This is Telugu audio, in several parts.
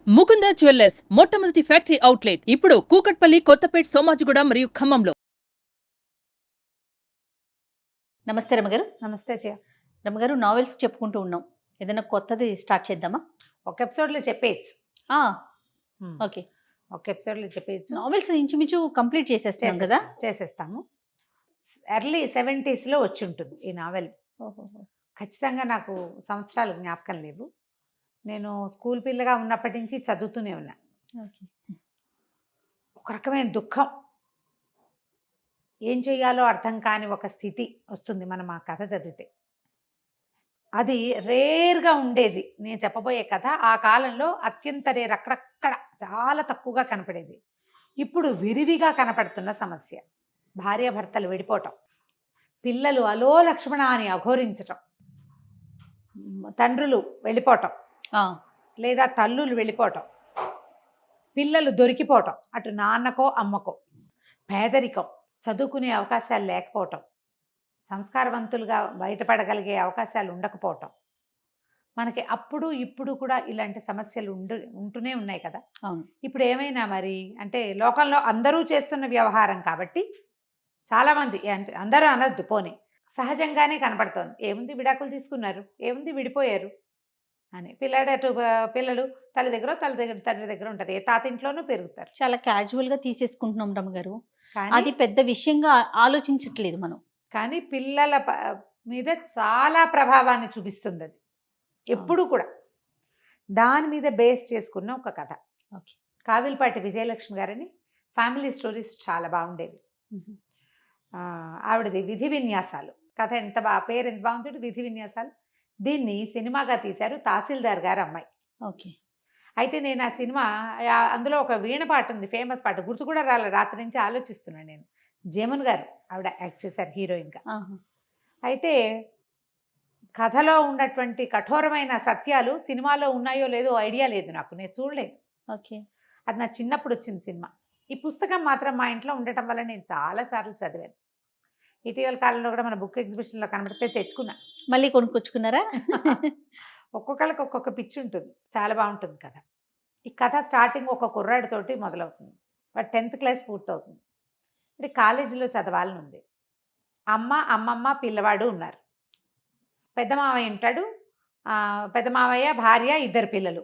ముకుంద జ్యువెల్లర్స్ మొట్టమొదటి ఫ్యాక్టరీ అవుట్లెట్ ఇప్పుడు కూకట్పల్లి, కొత్తపేట్, సోమాజిగూడ మరియు ఖమ్మంలో. నమస్తే రమగారు. నమస్తే జయ. రమగారు, నావెల్స్ చెప్పుకుంటూ ఉన్నాం. ఏదైనా కొత్తది స్టార్ట్ చేద్దామా? ఒక ఎపిసోడ్లో చెప్పేయచ్చు. ఓకే. ఒక ఎపిసోడ్లో చెప్పేయచ్చు. నావెల్స్ ఇంచుమించు కంప్లీట్ చేసేస్తాం కదా. చేసేస్తాము. ఎర్లీ 70s వచ్చి ఉంటుంది ఈ నావెల్. ఖచ్చితంగా నాకు సంవత్సరాలు జ్ఞాపకం లేవు. నేను స్కూల్ పిల్లగా ఉన్నప్పటి నుంచి చదువుతూనే ఉన్నా. ఓకే. ఒక రకమైన దుఃఖం, ఏం చేయాలో అర్థం కాని ఒక స్థితి వస్తుంది మనం ఆ కథ చదివితే. అది రేర్గా ఉండేది. నేను చెప్పబోయే కథ ఆ కాలంలో అత్యంత రేర్, అక్కడక్కడ చాలా తక్కువగా కనపడేది. ఇప్పుడు విరివిగా కనపడుతున్న సమస్య. భార్యాభర్తలు విడిపోవటం, పిల్లలు అలో లక్ష్మణ అని అఘోరించటం, తండ్రులు వెళ్ళిపోవటం లేదా తల్లులు వెళ్ళిపోవటం, పిల్లలు దొరికిపోవటం, అటు నాన్నకో అమ్మకో, పేదరికం, చదువుకునే అవకాశాలు లేకపోవటం, సంస్కారవంతులుగా బయటపడగలిగే అవకాశాలు ఉండకపోవటం. మనకి అప్పుడు ఇప్పుడు కూడా ఇలాంటి సమస్యలు ఉంటూనే ఉన్నాయి కదా. అవును. ఇప్పుడు ఏమైనా మరి అంటే లోకంలో అందరూ చేస్తున్న వ్యవహారం కాబట్టి చాలామంది, అంటే అందరూ అనద్దు పోనీ, సహజంగానే కనపడుతోంది. ఏముంది, విడాకులు తీసుకున్నారు, ఏముంది, విడిపోయారు అని. పిల్లలు తల్లి దగ్గర తండ్రి దగ్గర ఉంటారు, ఏ తాతింట్లోనూ పెరుగుతారు. చాలా క్యాజువల్గా తీసేసుకుంటున్నాం రమగారు. కానీ అది పెద్ద విషయంగా ఆలోచించట్లేదు మనం. కానీ పిల్లల మీద చాలా ప్రభావాన్ని చూపిస్తుంది అది ఎప్పుడు కూడా. దాని మీద బేస్ చేసుకున్న ఒక కథ. ఓకే. కావిల్పాటి విజయలక్ష్మి గారని ఫ్యామిలీ స్టోరీస్ చాలా బాగుండేవి. ఆవిడది విధి విన్యాసాలు కథ. పేరు ఎంత బాగుంటుంది, విధి విన్యాసాలు. దీన్ని సినిమాగా తీశారు తహసీల్దార్ గారు అమ్మాయి. ఓకే. అయితే నేను ఆ సినిమా, అందులో ఒక వీణ పాట ఉంది, ఫేమస్ పాట, గుర్తు కూడా రాలే, రాత్రి నుంచి ఆలోచిస్తున్నాను నేను. జమున్ గారు ఆవిడ యాక్ట్ చేశారు హీరోయిన్గా. అయితే కథలో ఉన్నటువంటి కఠోరమైన సత్యాలు సినిమాలో ఉన్నాయో లేదో ఐడియా లేదు నాకు, నేను చూడలేదు. ఓకే. అది నా చిన్నప్పుడు వచ్చింది సినిమా. ఈ పుస్తకం మాత్రం మా ఇంట్లో ఉండటం వల్ల నేను చాలాసార్లు చదివాను. ఇటీవల కాలంలో కూడా మన బుక్ ఎగ్జిబిషన్లో కనబడితే తెచ్చుకున్నా. మళ్ళీ కొనుక్కొచ్చుకున్నారా? ఒక్కొక్కరికి ఒక్కొక్క పిచ్చి ఉంటుంది. చాలా బాగుంటుంది కథ. ఈ కథ స్టార్టింగ్ ఒక కుర్రాడితోటి మొదలవుతుంది. వాడు 10th క్లాస్ పూర్తవుతుంది. అంటే కాలేజీలో చదవాలని ఉంది. అమ్మమ్మ పిల్లవాడు ఉన్నారు. పెద్ద మావయ్య ఉంటాడు. పెద్ద మావయ్య, భార్య, 2 పిల్లలు.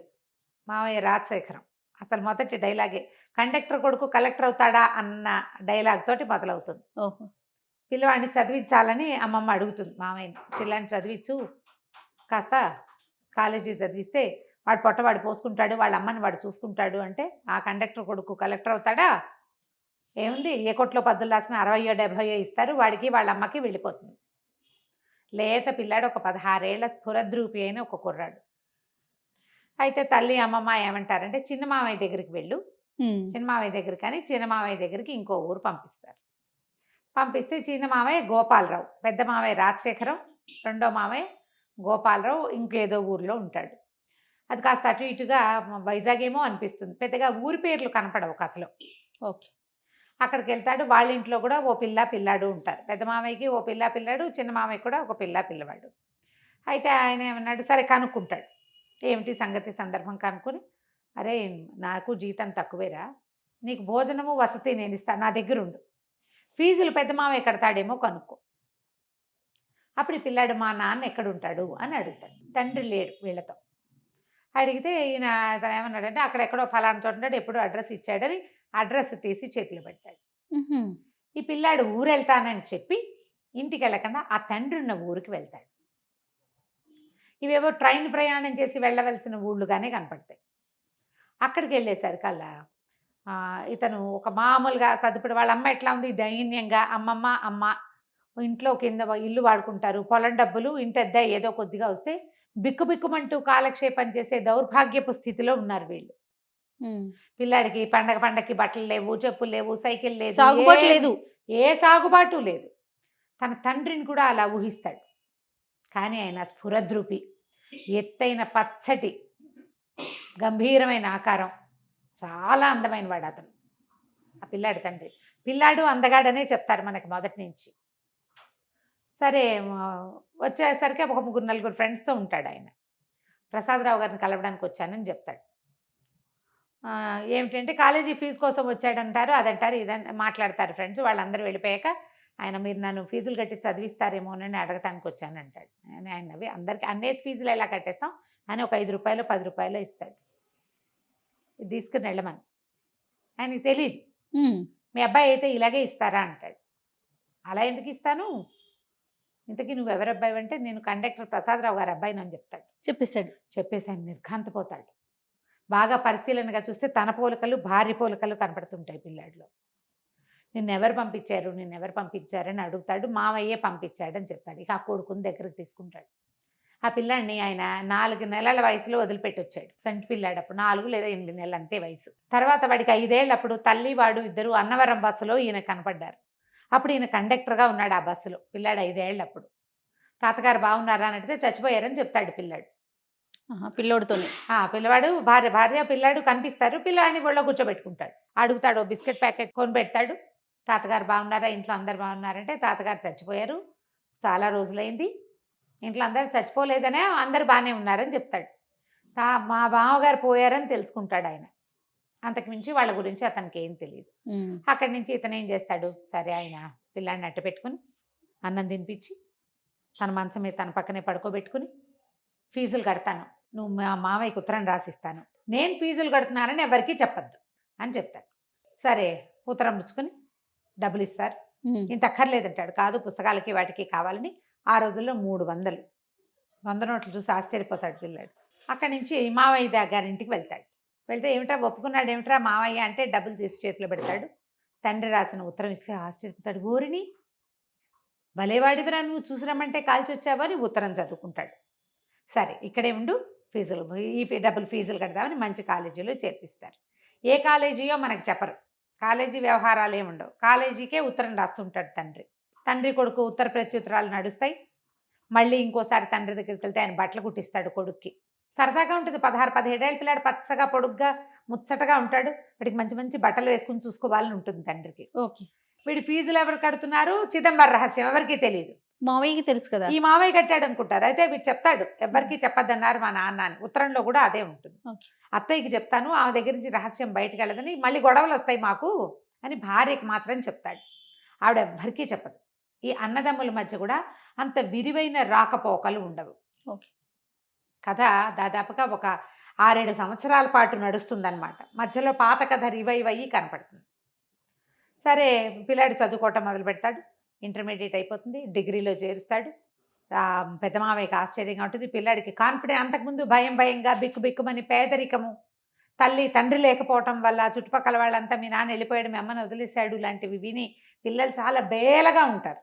మావయ్య రాజశేఖరం. అసలు మొదటి డైలాగే కండక్టర్ కొడుకు కలెక్టర్ అవుతాడా అన్న డైలాగ్ తోటి మొదలవుతుంది. ఓహో. పిల్లవాడిని చదివించాలని అమ్మమ్మ అడుగుతుంది మామయ్యని. పిల్లాన్ని చదివించు, కాస్త కాలేజీ చదివిస్తే వాడు పొట్టవాడు పోసుకుంటాడు, వాళ్ళ అమ్మని వాడు చూసుకుంటాడు. అంటే ఆ కండక్టర్ కొడుకు కలెక్టర్ అవుతాడా, ఏముంది, ఏ కొట్లో పద్దులు రాసిన 60 70 ఇస్తారు, వాడికి వాళ్ళ అమ్మకి వెళ్ళిపోతుంది. లేత పిల్లాడు, ఒక 16 ఏళ్ల స్ఫురద్రూపి అయిన ఒక కుర్రాడు. అయితే తల్లి అమ్మమ్మ ఏమంటారంటే, చిన్న మామయ్య దగ్గరికి వెళ్ళు, చిన్న మామయ్య దగ్గరికి అని చిన్న మామయ్య దగ్గరికి ఇంకో ఊరు పంపిస్తారు. పంపిస్తే చిన్న మామయ్య గోపాలరావు, పెద్ద మామయ్య రాజశేఖరం, రెండో మామయ్య గోపాలరావు ఇంకేదో ఊరిలో ఉంటాడు. అది కాస్త అటు ఇటుగా వైజాగ్ ఏమో అనిపిస్తుంది, పెద్దగా ఊరి పేర్లు కనపడవు కథలో. ఓకే. అక్కడికి వెళ్తాడు. వాళ్ళ ఇంట్లో కూడా ఓ పిల్లాడు ఉంటారు. పెద్ద మామయ్యకి ఓ పిల్లాడు, చిన్న మామయ్య కూడా ఒక పిల్లవాడు. అయితే ఆయన ఏమన్నాడు, సరే కనుక్కుంటాడు, ఏమిటి సంగతి సందర్భం కనుక్కొని, అరే నాకు జీతం తక్కువేరా, నీకు భోజనము వసతి నేను ఇస్తాను, నా దగ్గర ఉండు, ఫీజులు పెద్ద మామయ్య కడతాడేమో కనుక్కో. అప్పుడు ఈ పిల్లాడు, మా నాన్న ఎక్కడుంటాడు అని అడుగుతాడు. తండ్రి లేడు వీళ్ళతో. అడిగితే ఈయన తను ఏమన్నాడంటే, అక్కడెక్కడో ఫలానా చోట ఉంటాడు, ఎప్పుడో అడ్రస్ ఇచ్చాడని అడ్రస్ తీసి చేతిలో పెడతాడు. ఈ పిల్లాడు ఊరు వెళ్తానని చెప్పి ఇంటికి వెళ్ళకుండా ఆ తండ్రి ఉన్న ఊరికి వెళ్తాడు. ఇవేవో ట్రైన్ ప్రయాణం చేసి వెళ్ళవలసిన ఊళ్ళుగానే కనపడతాయి. అక్కడికి వెళ్ళేసరికల్లా ఇతను ఒక మామూలుగా చదువుడు, వాళ్ళ అమ్మ ఎట్లా ఉంది, దైన్యంగా, అమ్మ ఇంట్లో కింద ఇల్లు వాడుకుంటారు, పొలం డబ్బులు ఇంటెద్ద ఏదో కొద్దిగా వస్తే బిక్కుబిక్కుమంటూ కాలక్షేపం చేసే దౌర్భాగ్యపు స్థితిలో ఉన్నారు వీళ్ళు. పిల్లాడికి పండగకి బట్టలు లేవు, చెప్పులు లేవు, సైకిల్ లేదు, సాగుబాటు లేదు, ఏ సాగుబాటు లేదు. తన తండ్రిని కూడా అలా ఊహిస్తాడు. కానీ ఆయన స్ఫురద్రూపి, ఎత్తైన పచ్చటి గంభీరమైన ఆకారం, చాలా అందమైన వాడు అతను, ఆ పిల్లాడి తండ్రి. పిల్లాడు అందగాడనే చెప్తారు మనకి మొదటి నుంచి. సరే వచ్చేసరికి ఒక 3 4 ఫ్రెండ్స్తో ఉంటాడు ఆయన. ప్రసాదరావు గారిని కలవడానికి వచ్చానని చెప్తాడు. ఏమిటంటే కాలేజీ ఫీజు కోసం వచ్చాడంటారు, అదంటారు, ఇదని మాట్లాడతారు ఫ్రెండ్స్. వాళ్ళందరూ వెళ్ళిపోయాక ఆయన మీరు నన్ను ఫీజులు కట్టి చదివిస్తారేమోనని అడగటానికి వచ్చానంటాడు. ఆయన నవ్వి అందరికీ అన్నే ఫీజులు ఎలా కట్టేస్తాం అని ఒక 5 రూపాయలు 10 రూపాయలు ఇస్తాడు. ఇది తీసుకుని వెళ్ళమని. ఆయనకి తెలియదు. మీ అబ్బాయి అయితే ఇలాగే ఇస్తారా అంటాడు. అలా ఎందుకు ఇస్తాను, ఇంతకీ నువ్వు ఎవరి అబ్బాయి అంటే నేను కండక్టర్ ప్రసాదరావు గారి అబ్బాయిని అని చెప్తాడు. చెప్పేసి ఆయన నిర్ఘాంతపోతాడు. బాగా పరిశీలనగా చూస్తే తన పోలికలు భార్య పోలికలు కనపడుతుంటాయి పిల్లాడిలో. నిన్నెవరు పంపించారని అడుగుతాడు. మావయ్యే పంపించాడని చెప్తాడు. ఇక ఆ కొడుకుని దగ్గరికి తీసుకుంటాడు. ఆ పిల్లాడిని ఆయన 4 నెలల వయసులో వదిలిపెట్టి వచ్చాడు. సంటి పిల్లాడు అప్పుడు 4 లేదా 8 నెలలు అంతే వయసు. తర్వాత వాడికి 5 ఏళ్ళు. అప్పుడు తల్లి వాడు ఇద్దరు అన్నవరం బస్సులో ఈయన కనపడ్డారు. అప్పుడు ఈయన కండక్టర్గా ఉన్నాడు ఆ బస్సులో. పిల్లాడు 5 ఏళ్ళు అప్పుడు. తాతగారు బాగున్నారా అని అడిగితే చచ్చిపోయారని చెప్తాడు పిల్లాడు. పిల్లోడితోనే పిల్లవాడు భార్య పిల్లాడు కనిపిస్తారు. పిల్లాడిని ఒళ్ళో కూర్చోబెట్టుకుంటాడు. అడుగుతాడు, బిస్కెట్ ప్యాకెట్ కొని పెడతాడు. తాతగారు బాగున్నారా, ఇంట్లో అందరు బాగున్నారంటే తాతగారు చచ్చిపోయారు, చాలా రోజులైంది, ఇంట్లో అందరు చచ్చిపోలేదనే అందరు బాగానే ఉన్నారని చెప్తాడు. మా బావగారు పోయారని తెలుసుకుంటాడు ఆయన. అంతకు మించి వాళ్ళ గురించి అతనికి ఏం తెలియదు. అక్కడి నుంచి ఇతను ఏం చేస్తాడు, సరే ఆయన పిల్లాడిని అట్ట పెట్టుకుని అన్నం తినిపించి తన మంచం మీద తన పక్కనే పడుకోబెట్టుకుని ఫీజులు కడతాను, నువ్వు మా మావయ్యకి ఉత్తరం రాసిస్తాను, నేను ఫీజులు కడుతున్నానని ఎవరికీ చెప్పద్దు అని చెప్తాడు. సరే ఉత్తరం పుచ్చుకొని డబ్బులు ఇస్తారు. ఇంత అక్కర్లేదంటాడు. కాదు పుస్తకాలకి వాటికి కావాలని. ఆ రోజుల్లో 300 100 నోట్లు చూసి ఆశ్చర్యపోతాడు పిల్లాడు. అక్కడి నుంచి మావయ్య గారింటికి వెళ్తాడు. వెళ్తే ఏమిట్రా ఒప్పుకున్నాడు, ఏమిట్రా మావయ్య అంటే డబ్బులు తీసి చేతిలో పెడతాడు. తండ్రి రాసిన ఉత్తరం ఇస్తే ఆశ్చర్యపోతాడు. ఊరిని భలేవాడివిరా, నువ్వు చూసి రమ్మంటే కాల్చి వచ్చావా అని ఉత్తరం చదువుకుంటాడు. సరే ఇక్కడే ఉండు, ఫీజులు ఈ డబ్బులు ఫీజులు కడదామని మంచి కాలేజీలో చేర్పిస్తారు. ఏ కాలేజీయో మనకు చెప్పరు. కాలేజీ వ్యవహారాలు ఏముండవు. కాలేజీకే ఉత్తరం రాస్తుంటాడు తండ్రి కొడుకు ఉత్తర ప్రత్యుత్తరాలు నడుస్తాయి. మళ్ళీ ఇంకోసారి తండ్రి దగ్గరికి వెళ్తే ఆయన బట్టలు కుట్టిస్తాడు కొడుక్కి. సరదాగా ఉంటుంది. 16-17 ఏళ్ళ పిల్లాడు పచ్చగా పొడుగ్గా ముచ్చటగా ఉంటాడు. వాడికి మంచి మంచి బట్టలు వేసుకుని చూసుకోవాలని ఉంటుంది తండ్రికి. ఓకే. వీడి ఫీజులు ఎవరు కడుతున్నారు, చిదంబర రహస్యం, ఎవరికి తెలియదు. మావయ్యకి తెలుసు కదా, ఈ మావయ్య కట్టాడు అనుకుంటారు. అయితే వీడు చెప్తాడు, ఎవరికి చెప్పద్దన్నారు మా నాన్న అని. ఉత్తరంలో కూడా అదే ఉంటుంది. అత్తయ్యకి చెప్తాను, ఆమె దగ్గర నుంచి రహస్యం బయటకు వెళ్ళదని, మళ్ళీ గొడవలు వస్తాయి మాకు అని భార్యకి మాత్రం చెప్తాడు. ఆవిడ ఎవ్వరికీ చెప్పదు. ఈ అన్నదమ్ముల మధ్య కూడా అంత విరివైన రాకపోకలు ఉండవు. ఓకే. కథ దాదాపుగా ఒక 6-7 సంవత్సరాల పాటు నడుస్తుందన్నమాట. మధ్యలో పాత కథ రివైవ్ అయ్యి కనపడుతుంది. సరే పిల్లాడు చదువుకోవటం మొదలు పెడతాడు. ఇంటర్మీడియట్ అయిపోతుంది, డిగ్రీలో చేరుస్తాడు. పెద్ద మావయ్యకి ఆశ్చర్యంగా ఉంటుంది. పిల్లాడికి కాన్ఫిడెన్స్, అంతకుముందు భయంగా బిక్కుమని పేదరికము, తండ్రి లేకపోవటం వల్ల చుట్టుపక్కల వాళ్ళంతా మీ నాన్న వెళ్ళిపోయాడు, మీ అమ్మని వదిలేశాడు లాంటివి విని పిల్లలు చాలా బేలగా ఉంటారు.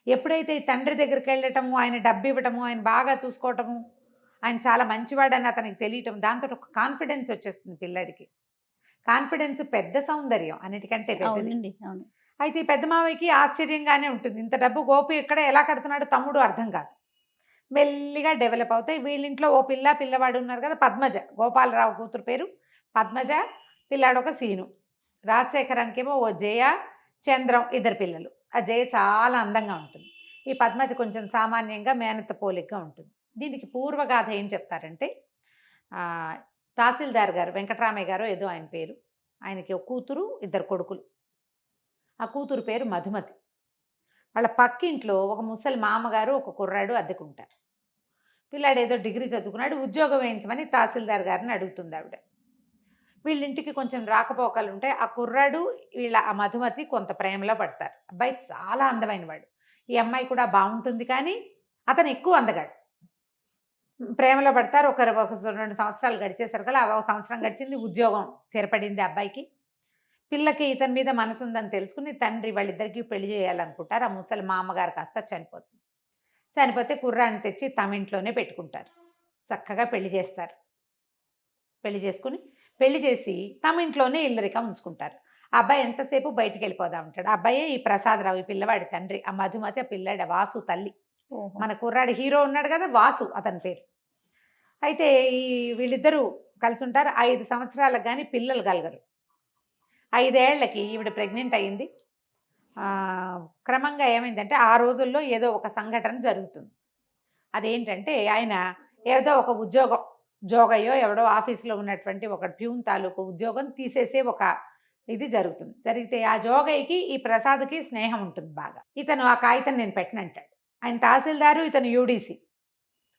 ఎప్పుడైతే ఈ తండ్రి దగ్గరికి వెళ్ళటము, ఆయన డబ్బు ఇవ్వటము, ఆయన బాగా చూసుకోవటము, ఆయన చాలా మంచివాడని అతనికి తెలియటం, దాంతో ఒక కాన్ఫిడెన్స్ వచ్చేస్తుంది పిల్లాడికి. కాన్ఫిడెన్స్ పెద్ద సౌందర్యం, అన్నిటికంటే పెద్దది. అయితే ఈ పెద్ద మావయ్యకి ఆశ్చర్యంగానే ఉంటుంది. ఇంత డబ్బు గోపి ఎక్కడ ఎలా కడుతున్నాడు తమ్ముడు అర్థం కాదు. మెల్లిగా డెవలప్ అవుతాయి. వీళ్ళింట్లో ఓ పిల్లవాడు ఉన్నారు కదా, పద్మజ, గోపాలరావు కూతురు పేరు పద్మజ, పిల్లాడు ఒక సీను. రాజశేఖరానికేమో ఓ జయ, చంద్రం, 2 పిల్లలు. ఆ జయ చాలా అందంగా ఉంటుంది. ఈ పద్మజ కొంచెం సామాన్యంగా మేనత్త పోలికగా ఉంటుంది. దీనికి పూర్వగాథ ఏం చెప్తారంటే, తహసీల్దార్ గారు వెంకటరామయ్య గారు ఏదో ఆయన పేరు, ఆయనకి ఒక కూతురు 2 కొడుకులు. ఆ కూతురు పేరు మధుమతి. వాళ్ళ పక్కింట్లో ఒక ముసలి మామగారు ఒక కుర్రాడు అద్దెకుంటారు. పిల్లాడు ఏదో డిగ్రీ చదువుకున్నాడు, ఉద్యోగం వేయించమని తహసీల్దార్ గారిని అడుగుతుంది ఆవిడ. వీళ్ళింటికి కొంచెం రాకపోకలు ఉంటాయి. ఆ కుర్రాడు ఆ మధుమతి కొంత ప్రేమలో పడతారు. అబ్బాయి చాలా అందమైన వాడు. ఈ అమ్మాయి కూడా బాగుంటుంది, కానీ అతను ఎక్కువ అందగాడు. ప్రేమలో పడతారు. ఒక 2 సంవత్సరాలు గడిచేసరికి, అలా 1 సంవత్సరం గడిచింది, ఉద్యోగం స్థిరపడింది అబ్బాయికి. పిల్లకి ఇతని మీద మనసు ఉందని తెలుసుకుని తండ్రి వాళ్ళిద్దరికీ పెళ్లి చేయాలనుకుంటారు. ఆ ముసలి మామగారు కాస్త చనిపోతుంది. చనిపోతే కుర్రాన్ని తెచ్చి తమ ఇంట్లోనే పెట్టుకుంటారు. చక్కగా పెళ్లి చేస్తారు. పెళ్లి చేసి తమ ఇంట్లోనే ఇల్లరికం ఉంచుకుంటారు. ఆ అబ్బాయి ఎంతసేపు బయటికి వెళ్ళిపోదా ఉంటాడు. ఆ అబ్బాయే ఈ ప్రసాదరావు, ఈ పిల్లవాడి తండ్రి. ఆ మధుమతి ఆ పిల్లాడి వాసు తల్లి. మన కుర్రాడి హీరో ఉన్నాడు కదా, వాసు అతని పేరు. అయితే వీళ్ళిద్దరూ కలిసి ఉంటారు. 5 సంవత్సరాలకు కానీ పిల్లలు కలగరు. 5 ఏళ్లకి ఈవిడ ప్రెగ్నెంట్ అయ్యింది. క్రమంగా ఏమైందంటే, ఆ రోజుల్లో ఏదో ఒక సంఘటన జరుగుతుంది. అదేంటంటే, ఆయన ఏదో ఒక ఉద్యోగం జోగయ్యో ఎవడో ఆఫీస్లో ఉన్నటువంటి ఒక ప్యూన్ తాలూకు ఉద్యోగం తీసేసే ఒక ఇది జరుగుతుంది. జరిగితే ఆ జోగయ్యకి ఈ ప్రసాద్కి స్నేహం ఉంటుంది బాగా. ఇతను ఆ కాగితం నేను పెట్టనంటాడు. ఆయన తహసీల్దారు, ఇతను యూడీసీ,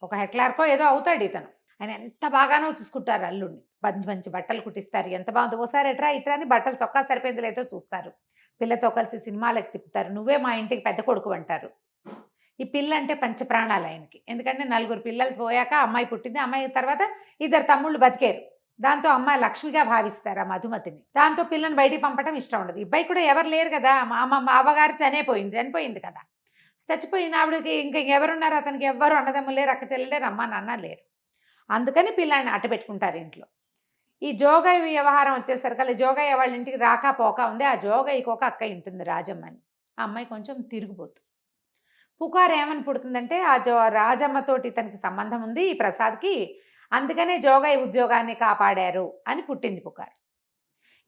ఒక హెడ్ క్లార్కో ఏదో అవుతాడు ఇతను. ఆయన ఎంత బాగానో చూసుకుంటారు అల్లుడిని, మంచి మంచి బట్టలు కుట్టిస్తారు, ఎంత బాగుంది, ఓసారి ఎట్రా ఇట్రా అని బట్టలు చొక్కా సరిపోయింది లేదో చూస్తారు, పిల్లతో కలిసి సినిమాలకు తిప్పుతారు, నువ్వే మా ఇంటికి పెద్ద కొడుకు అంటారు. ఈ పిల్ల అంటే పంచప్రాణాలు ఆయనకి. ఎందుకంటే 4 పిల్లలు పోయాక అమ్మాయి పుట్టింది, అమ్మాయి తర్వాత 2 తమ్ముళ్ళు బతికారు. దాంతో అమ్మాయి లక్ష్మిగా భావిస్తారు ఆ మధుమతిని. దాంతో పిల్లని బయటికి పంపడం ఇష్టం ఉండదు. ఇబ్బాయి కూడా ఎవరు లేరు కదా, మా అవ్వగారు చనిపోయింది కదా, చచ్చిపోయిన ఆవిడకి ఇంకా ఎవరున్నారు, అతనికి ఎవ్వరు అన్నదమ్ములు లేరు, అక్క చెల్లెలు లేరు, అమ్మ నాన్న లేరు. అందుకని పిల్లాన్ని అట్ట పెట్టుకుంటారు ఇంట్లో. ఈ జోగయ్య వ్యవహారం వచ్చేసరికి జోగయ్య వాళ్ళ ఇంటికి రాక పోక ఉంది. ఆ జోగయ్యకి ఒక అక్క ఉంటుంది రాజమ్మని. ఆ అమ్మాయి కొంచెం తిరిగిపోతుంది. పుకారు ఏమని పుడుతుందంటే ఆ రాజమ్మతోటి తనకి సంబంధం ఉంది ఈ ప్రసాద్కి, అందుకనే జోగయ్య ఉద్యోగాన్ని కాపాడారు అని పుట్టింది పుకారు.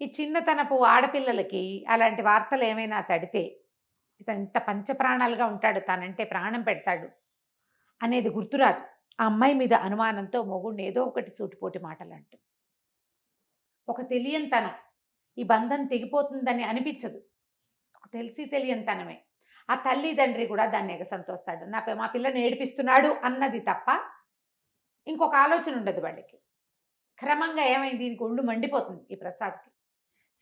ఈ చిన్నతనపు ఆడపిల్లలకి అలాంటి వార్తలు ఏమైనా తడితే ఇతను ఇంత పంచప్రాణాలుగా ఉంటాడు, తనంటే ప్రాణం పెడతాడు అనేది గుర్తురాదు. ఆ అమ్మాయి మీద అనుమానంతో మొగుడిని ఏదో ఒకటి సూటిపోటి మాటలు అంటుంది. ఒక తెలియనితనం, ఈ బంధం తెగిపోతుందని అనిపించదు, ఒక తెలియనితనమే. ఆ తల్లి తండ్రి కూడా దాన్ని ఎగసంతోస్తాడు, మా పిల్లని ఏడిపిస్తున్నాడు అన్నది తప్ప ఇంకొక ఆలోచన ఉండదు వాళ్ళకి. క్రమంగా ఏమైంది, దీనికి ఒళ్ళు మండిపోతుంది ఈ ప్రసాద్కి.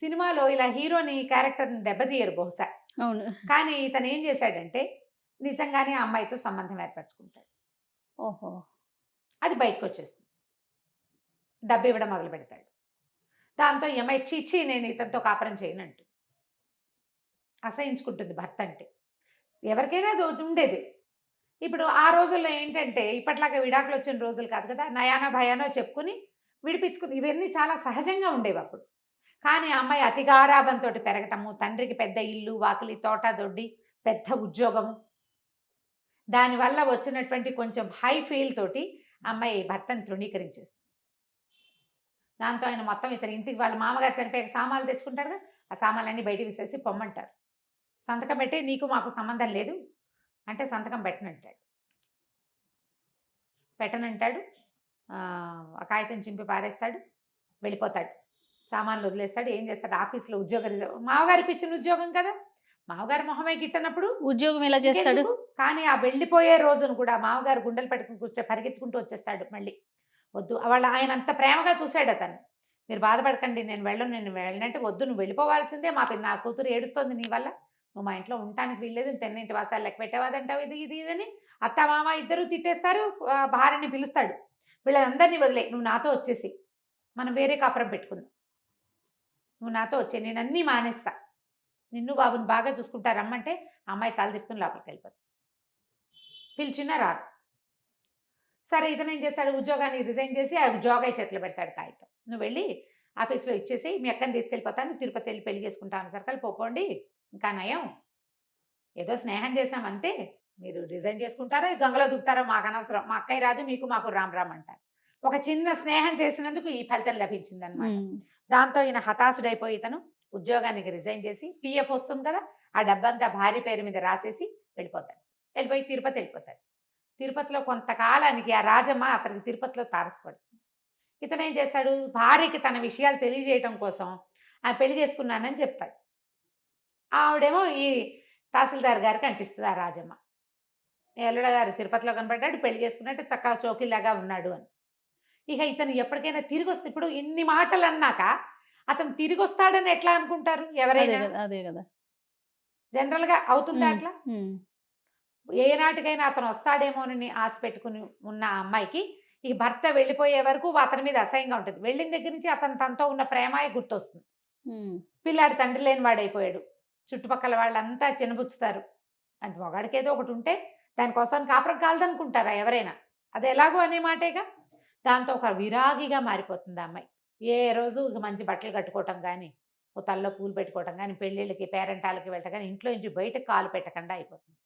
సినిమాలో ఇలా హీరోని క్యారెక్టర్ని దెబ్బతీయరు బహుశా, అవును. కానీ ఇతను ఏం చేశాడంటే నిజంగానే ఆ అమ్మాయితో సంబంధం ఏర్పరచుకుంటాడు. ఓహో. అది బయటకు వచ్చేస్తుంది, డబ్బు ఇవ్వడం మొదలు పెడతాడు. దాంతో ఈ అమ్మాయి చిచ్చి నేను ఇతనితో కాపురం చేయనంటు అసహించుకుంటుంది భర్త అంటే. ఎవరికైనా అది ఉండేది. ఇప్పుడు ఆ రోజుల్లో ఏంటంటే ఇప్పట్లాగా విడాకులు వచ్చిన రోజులు కాదు కదా, నయానో భయానో చెప్పుకుని విడిపించుకుని ఇవన్నీ చాలా సహజంగా ఉండేవి అప్పుడు. కానీ ఆ అమ్మాయి అతి గారాబంతో పెరగటము, తండ్రికి పెద్ద ఇల్లు వాకిలి తోట దొడ్డి పెద్ద ఉద్యోగము, దానివల్ల వచ్చినటువంటి కొంచెం హై ఫీల్ తోటి అమ్మాయి భర్తను తృణీకరించేస్తుంది. దాంతో ఆయన మొత్తం ఇతని ఇంటికి వాళ్ళ మామగారు చనిపోయాక సామాన్లు తెచ్చుకుంటాడు కదా, ఆ సామాన్లన్నీ బయటికి విసేసి పొమ్మంటారు, సంతకం పెట్టి నీకు మాకు సంబంధం లేదు అంటే సంతకం పెట్టనంటాడు. ఆ కాగితం చింపి పారేస్తాడు, వెళ్ళిపోతాడు, సామాన్లు వదిలేస్తాడు. ఏం చేస్తాడు, ఆఫీస్లో ఉద్యోగం, మామగారికి ఇచ్చిన ఉద్యోగం కదా, మామగారు మొహమే గిట్టనప్పుడు ఉద్యోగం ఎలా చేస్తాడు. కానీ ఆ వెళ్ళిపోయే రోజును కూడా మామగారు గుండెలు పెట్టుకుని పరిగెత్తుకుంటూ వచ్చేస్తాడు. మళ్ళీ వద్దు, ఆయన అంత ప్రేమగా చూశాడు అతను, మీరు బాధపడకండి నేను వెళ్ళనంటే వద్దు, నువ్వు వెళ్ళిపోవాల్సిందే, నా కూతురు ఏడుస్తోంది నీ వల్ల, నువ్వు మా ఇంట్లో ఉండటానికి వీల్లేదు, తెన్నింటి వాసాలు లెక్క పెట్టేవాదంటావు, ఇది ఇదని అత్త మామ ఇద్దరు తిట్టేస్తారు. భార్యని పిలుస్తాడు, వీళ్ళందరినీ వదిలే, నువ్వు నాతో వచ్చేసి మనం వేరే కాపురం పెట్టుకుందాం, నువ్వు నాతో వచ్చే, నేను అన్నీ మానేస్తా, నిన్ను బాబుని బాగా చూసుకుంటా రమ్మంటే అమ్మాయి తల తిప్పుకుని లోపలికి వెళ్ళిపోతుంది, పిలిచినా రాదు. సరే ఇతను ఏం చేస్తాడు, ఉద్యోగాన్ని రిజైన్ చేసి ఆ జోగయ్య చేతిలో పెడతాడు కాగితం, నువ్వు వెళ్ళి ఆఫీస్లో ఇచ్చేసి మీ అక్కని తీసుకెళ్ళిపోతాను, తిరుపతి వెళ్ళి పెళ్లి చేసుకుంటాను, సర్కల్ పోకోండి, ఇంకా నయం, ఏదో స్నేహం చేసామంతే, మీరు రిజైన్ చేసుకుంటారో గంగలో దుక్కుతారో మాకు అనవసరం, మా అక్కయ్య రాదు మీకు మాకు రామ్ అంటారు. ఒక చిన్న స్నేహం చేసినందుకు ఈ ఫలితం లభించింది అనమాట. దాంతో ఈయన హతాశుడైపోయి ఇతను ఉద్యోగానికి రిజైన్ చేసి పిఎఫ్ వస్తుంది కదా, ఆ డబ్బంతా భార్య పేరు మీద రాసేసి వెళ్ళిపోయి తిరుపతి వెళ్ళిపోతాడు. తిరుపతిలో కొంతకాలానికి ఆ రాజమ్మ అతనికి తిరుపతిలో తారసపడుతుంది. ఇతను ఏం చేస్తాడు, భార్యకి తన విషయాలు తెలియజేయటం కోసం ఆ పెళ్లి చేసుకున్నానని చెప్తాడు. ఆవిడేమో ఈ తహసీల్దార్ గారికి అంటిస్తుంది ఆ రాజమ్మ, ఎల్లుడ గారు తిరుపతిలో కనపడ్డాడు, పెళ్లి చేసుకున్నట్టు చక్కగా చోకిలాగా ఉన్నాడు అని. ఇక ఇతను ఎప్పటికైనా తిరిగి వస్తే, ఇప్పుడు ఇన్ని మాటలు అన్నాక అతను తిరిగి వస్తాడని ఎట్లా అనుకుంటారు ఎవరైనా, అదే కదా జనరల్గా అవుతుందా అట్లా? ఏనాటికైనా అతను వస్తాడేమోనని ఆశ పెట్టుకుని ఉన్న ఆ అమ్మాయికి ఈ భర్త వెళ్ళిపోయే వరకు అతని మీద అసహ్యంగా ఉంటుంది. వెళ్ళిన దగ్గర నుంచి అతను తనతో ఉన్న ప్రేమాయ గుర్తొస్తుంది. పిల్లాడు తండ్రి లేని వాడైపోయాడు, చుట్టుపక్కల వాళ్ళంతా చిన్నబుచ్చుతారు, అంత మొగాడికి ఏదో ఒకటి ఉంటే దానికోసం కాపురం కాలదనుకుంటారా ఎవరైనా, అది ఎలాగో అనే మాటేగా. దాంతో ఒక విరాగిగా మారిపోతుంది ఆ అమ్మాయి. ఏ రోజు మంచి బట్టలు కట్టుకోవటం కానీ, ఓ తల్లో పూలు పెట్టుకోవటం కానీ, పెళ్ళిళ్ళకి పేరెంటాలకి వెళ్ళటం కానీ, ఇంట్లో నుంచి బయటకు కాలు పెట్టకుండా అయిపోతుంది.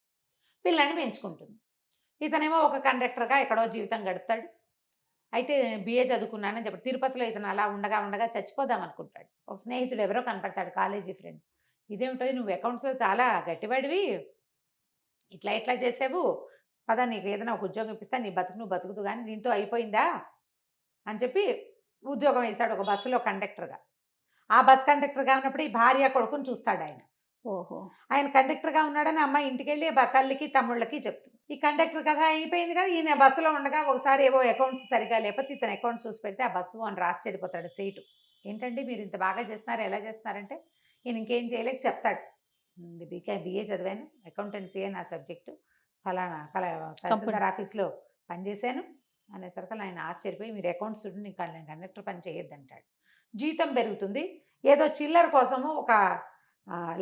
పిల్లని పెంచుకుంటుంది. ఇతనేమో ఒక కండక్టర్గా ఎక్కడో జీవితం గడుపుతాడు. అయితే బిఏ చదువుకున్నానని చెప్పి తిరుపతిలో ఇతను అలా ఉండగా చచ్చిపోదాం అనుకుంటాడు. ఒక స్నేహితుడు ఎవరో కనపడతాడు, కాలేజీ ఫ్రెండ్, ఇదేమిటో నువ్వు అకౌంట్స్లో చాలా గట్టివాడివి, ఇట్లా చేసావు పదా, నీకు ఏదైనా ఒక ఉద్యోగం ఇప్పిస్తా, నీ బతుకు నువ్వు బతుకుతూ కానీ దీంతో అయిపోయిందా, అని చెప్పి ఉద్యోగం వేశాడు ఒక బస్సులో కండక్టర్గా. ఆ బస్ కండక్టర్గా ఉన్నప్పుడు ఈ భార్య కొడుకుని చూస్తాడు ఆయన. ఓహో. ఆయన కండక్టర్గా ఉన్నాడని అమ్మాయి ఇంటికి వెళ్ళి తల్లికి తమ్ముళ్ళకి చెప్తుంది. ఈ కండక్టర్ కథ అయిపోయింది కదా. ఈయన బస్సులో ఉండగా ఒకసారి ఏవో అకౌంట్స్ సరిగా లేకపోతే ఇతను అకౌంట్స్ చూసి పెడితే ఆ బస్సు అని రాసి చెడిపోతాడు సీటు. ఏంటండి మీరు ఇంత బాగా చేస్తున్నారు, ఎలా చేస్తున్నారంటే ఈయన ఇంకేం చేయలేక చెప్తాడు, బిఏ చదివాను, అకౌంటెన్సీయే నా సబ్జెక్టు, ఫలానా తహసీల్దార్ ఆఫీస్లో పనిచేశాను అనేసరికి ఆయన ఆశ్చర్యపోయి మీరు అకౌంట్స్ చూడండి, ఇంకా నేను కండక్టర్ పని చేయొద్దంటాడు. జీతం పెరుగుతుంది, ఏదో చిల్లర కోసము ఒక